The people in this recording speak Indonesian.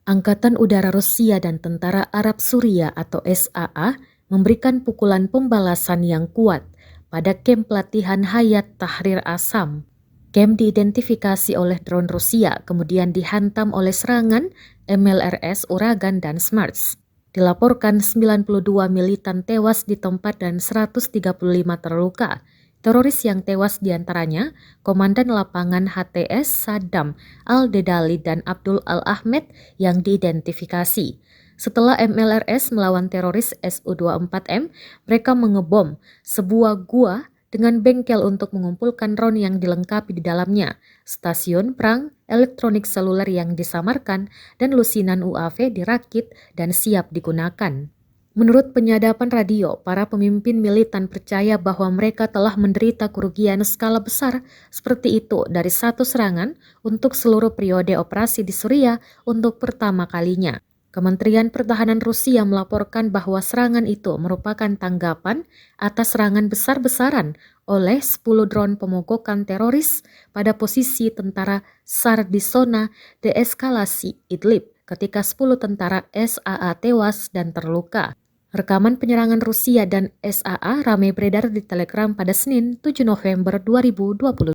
Angkatan Udara Rusia dan Tentara Arab Suria atau SAA memberikan pukulan pembalasan yang kuat pada kamp pelatihan Hayat Tahrir Assam. Kamp diidentifikasi oleh drone Rusia kemudian dihantam oleh serangan MLRS Uragan dan SMARS. Dilaporkan 92 militan tewas di tempat dan 135 terluka. Teroris yang tewas diantaranya Komandan Lapangan HTS Saddam Al-Dedali dan Abdul Al-Ahmed yang diidentifikasi. Setelah MLRS melawan teroris SU-24M, mereka mengebom sebuah gua dengan bengkel untuk mengumpulkan drone yang dilengkapi di dalamnya, stasiun perang, elektronik seluler yang disamarkan, dan lusinan UAV dirakit dan siap digunakan. Menurut penyadapan radio, para pemimpin militan percaya bahwa mereka telah menderita kerugian skala besar seperti itu dari satu serangan untuk seluruh periode operasi di Suriah untuk pertama kalinya. Kementerian Pertahanan Rusia melaporkan bahwa serangan itu merupakan tanggapan atas serangan besar-besaran oleh 10 drone pemogokan teroris pada posisi tentara SAR di zona deeskalasi Idlib ketika 10 tentara SAA tewas dan terluka. Rekaman penyerangan Rusia dan SAA ramai beredar di Telegram pada Senin 7 November 2020.